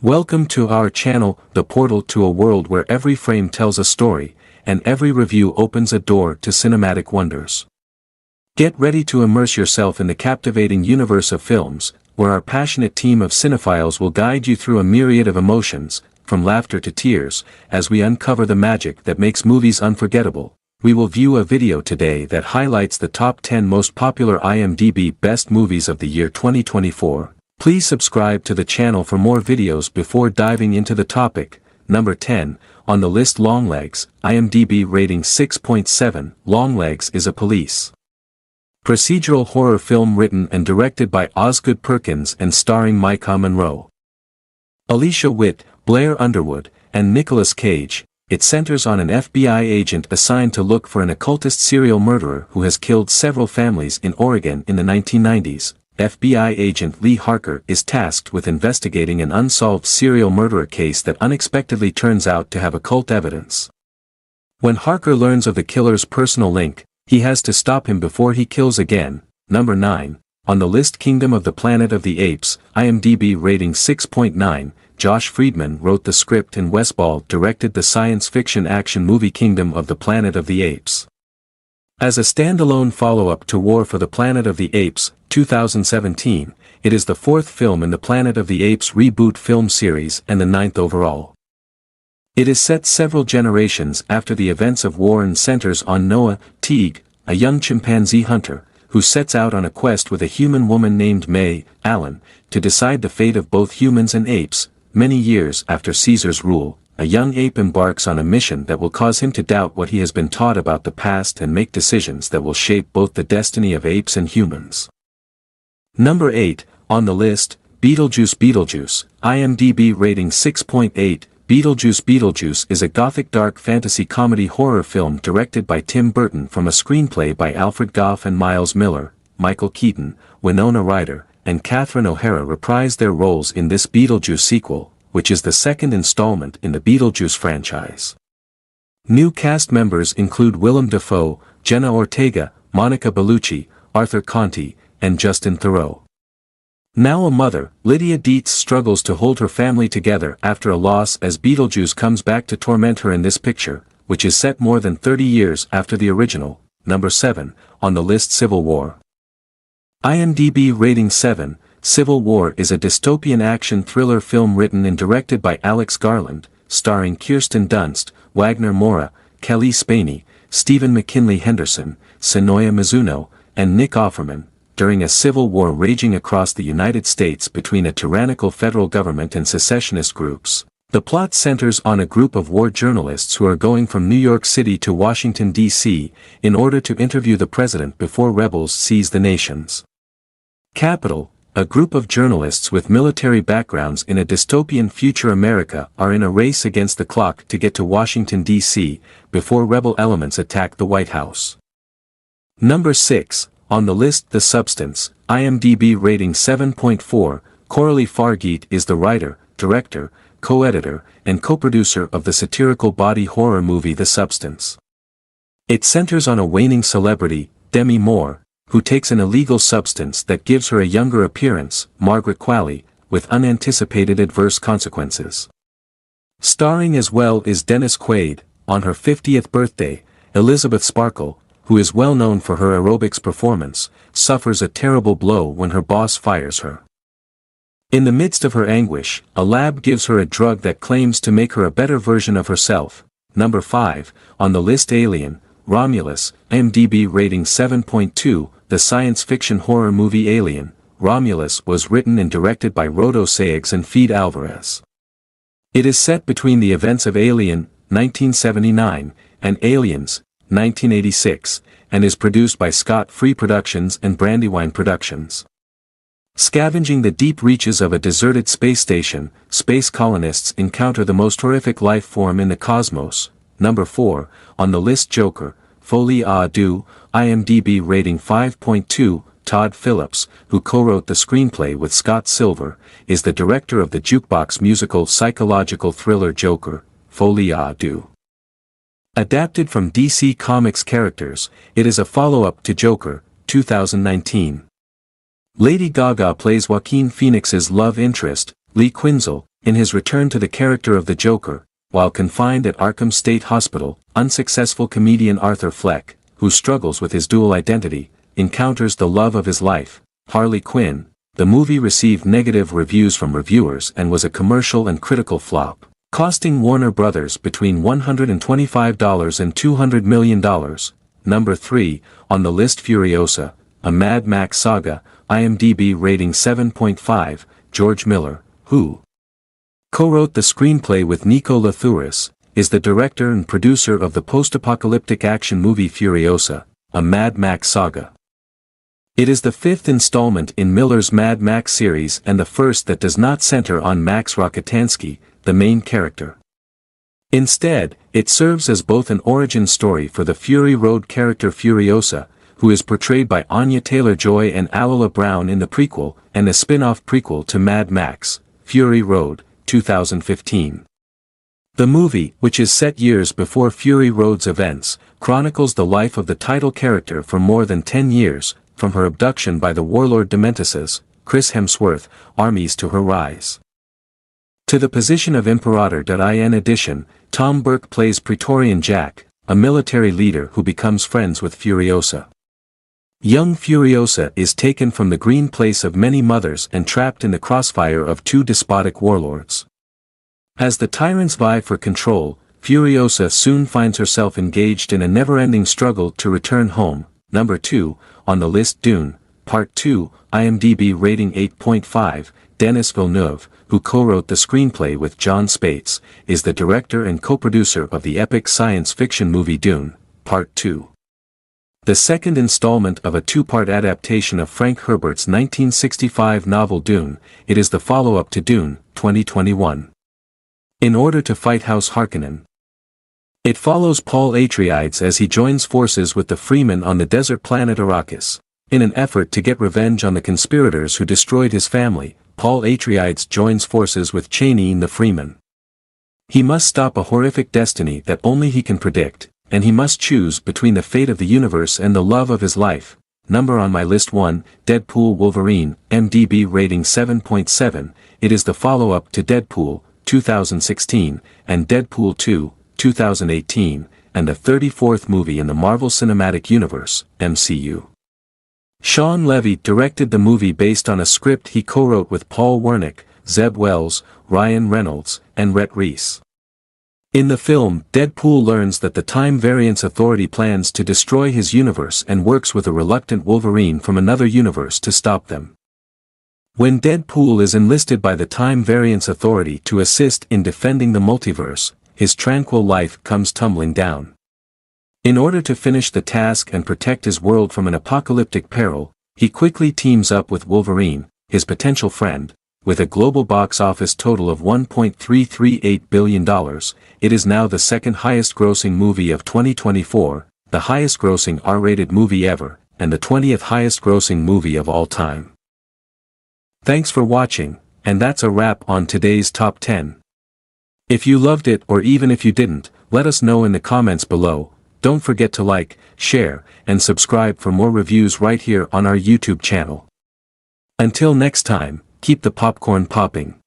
Welcome to our channel, the portal to a world where every frame tells a story, and every review opens a door to cinematic wonders. Get ready to immerse yourself in the captivating universe of films, where our passionate team of cinephiles will guide you through a myriad of emotions, from laughter to tears, as we uncover the magic that makes movies unforgettable. We will view a video today that highlights the top 10 most popular IMDb best movies of the year 2024. Please subscribe to the channel for more videos before diving into the topic. Number 10, on the list Longlegs, IMDb rating 6.7, Longlegs is a police procedural horror film written and directed by Osgood Perkins and starring Micah Monroe, Alicia Witt, Blair Underwood, and Nicolas Cage. It centers on an FBI agent assigned to look for an occultist serial murderer who has killed several families in Oregon in the 1990s. FBI agent Lee Harker is tasked with investigating an unsolved serial murderer case that unexpectedly turns out to have occult evidence. When Harker learns of the killer's personal link, he has to stop him before he kills again. Number 9, on the list Kingdom of the Planet of the Apes, IMDb rating 6.9, Josh Friedman wrote the script and Wes Ball directed the science fiction action movie Kingdom of the Planet of the Apes. As a standalone follow-up to War for the Planet of the Apes, 2017, it is the fourth film in the Planet of the Apes reboot film series and the ninth overall. It is set several generations after the events of War and centers on Noah Teague, a young chimpanzee hunter, who sets out on a quest with a human woman named May Allen, to decide the fate of both humans and apes. Many years after Caesar's rule, a young ape embarks on a mission that will cause him to doubt what he has been taught about the past and make decisions that will shape both the destiny of apes and humans. Number 8, on the list, Beetlejuice, IMDb rating 6.8, Beetlejuice is a gothic dark fantasy comedy horror film directed by Tim Burton from a screenplay by Alfred Gough and Miles Miller. Michael Keaton, Winona Ryder, and Catherine O'Hara reprise their roles in this Beetlejuice sequel, which is the second installment in the Beetlejuice franchise. New cast members include Willem Dafoe, Jenna Ortega, Monica Bellucci, Arthur Conti, and Justin Theroux. Now a mother, Lydia Dietz struggles to hold her family together after a loss as Beetlejuice comes back to torment her in this picture, which is set more than 30 years after the original. Number 7, on the list Civil War. IMDb rating 7, Civil War is a dystopian action thriller film written and directed by Alex Garland, starring Kirsten Dunst, Wagner Moura, Kelly Spaney, Stephen McKinley Henderson, Sonoya Mizuno, and Nick Offerman, during a civil war raging across the United States between a tyrannical federal government and secessionist groups. The plot centers on a group of war journalists who are going from New York City to Washington, D.C., in order to interview the president before rebels seize the nation's capital. A group of journalists with military backgrounds in a dystopian future America are in a race against the clock to get to Washington, D.C., before rebel elements attack the White House. Number 6, on the list The Substance, IMDb rating 7.4, Coralie Fargeet is the writer, director, co-editor, and co-producer of the satirical body horror movie The Substance. It centers on a waning celebrity, Demi Moore, who takes an illegal substance that gives her a younger appearance, Margaret Qualley, with unanticipated adverse consequences. Starring as well is Dennis Quaid. On her 50th birthday, Elizabeth Sparkle, who is well known for her aerobics performance, suffers a terrible blow when her boss fires her. In the midst of her anguish, a lab gives her a drug that claims to make her a better version of herself. Number 5, on the list Alien, Romulus, IMDb rating 7.2, the science fiction horror movie Alien, Romulus was written and directed by Rodo Sayegh and Fede Alvarez. It is set between the events of Alien, 1979, and Aliens, 1986, and is produced by Scott Free Productions and Brandywine Productions. Scavenging the deep reaches of a deserted space station, space colonists encounter the most horrific life form in the cosmos. Number 4, on the list Joker, Folie à Deux, IMDb rating 5.2, Todd Phillips, who co-wrote the screenplay with Scott Silver, is the director of the jukebox musical psychological thriller Joker, Folie à Deux. Adapted from DC Comics characters, it is a follow-up to Joker, 2019. Lady Gaga plays Joaquin Phoenix's love interest, Lee Quinzel, In his return to the character of the Joker, while confined at Arkham State Hospital, unsuccessful comedian Arthur Fleck, who struggles with his dual identity, encounters the love of his life, Harley Quinn. The movie received negative reviews from reviewers and was a commercial and critical flop, costing Warner Brothers between $125 and $200 million. Number 3, on the list Furiosa, a Mad Max saga, IMDb rating 7.5, George Miller, who co-wrote the screenplay with Nico Lathouris, is the director and producer of the post-apocalyptic action movie Furiosa, a Mad Max saga. It is the 5th installment in Miller's Mad Max series and the first that does not center on Max Rokitansky, the main character. Instead, it serves as both an origin story for the Fury Road character Furiosa, who is portrayed by Anya Taylor-Joy and Alola Brown in the prequel, and a spin-off prequel to Mad Max, Fury Road, 2015. The movie, which is set years before Fury Road's events, chronicles the life of the title character for more than 10 years, from her abduction by the warlord Dementis's, Chris Hemsworth, armies to her rise to the position of Imperator. In addition, Tom Burke plays Praetorian Jack, a military leader who becomes friends with Furiosa. Young Furiosa is taken from the green place of many mothers and trapped in the crossfire of two despotic warlords. As the tyrants vie for control, Furiosa soon finds herself engaged in a never-ending struggle to return home. Number 2, on the list Dune, Part 2, IMDb rating 8.5, Denis Villeneuve, who co-wrote the screenplay with John Spates, is the director and co-producer of the epic science fiction movie Dune, Part 2. The second installment of a two-part adaptation of Frank Herbert's 1965 novel Dune, it is the follow-up to Dune, 2021. In order to fight House Harkonnen. It follows Paul Atreides as he joins forces with the Freemen on the desert planet Arrakis. In an effort to get revenge on the conspirators who destroyed his family, Paul Atreides joins forces with Chani and the Freemen. He must stop a horrific destiny that only he can predict, and he must choose between the fate of the universe and the love of his life. Number on my list 1, Deadpool Wolverine, IMDb rating 7.7, it is the follow-up to Deadpool, 2016, and Deadpool 2, 2018, and the 34th movie in the Marvel Cinematic Universe, MCU. Sean Levy directed the movie based on a script he co-wrote with Paul Wernick, Zeb Wells, Ryan Reynolds, and Rhett Reese. In the film, Deadpool learns that the Time Variance Authority plans to destroy his universe and works with a reluctant Wolverine from another universe to stop them. When Deadpool is enlisted by the Time Variance Authority to assist in defending the multiverse, his tranquil life comes tumbling down. In order to finish the task and protect his world from an apocalyptic peril, he quickly teams up with Wolverine, his potential friend. With a global box office total of $1.338 billion, it is now the second highest grossing movie of 2024, the highest grossing R-rated movie ever, and the 20th highest grossing movie of all time. Thanks for watching, and that's a wrap on today's Top 10. If you loved it or even if you didn't, let us know in the comments below. Don't forget to like, share, and subscribe for more reviews right here on our YouTube channel. Until next time, keep the popcorn popping.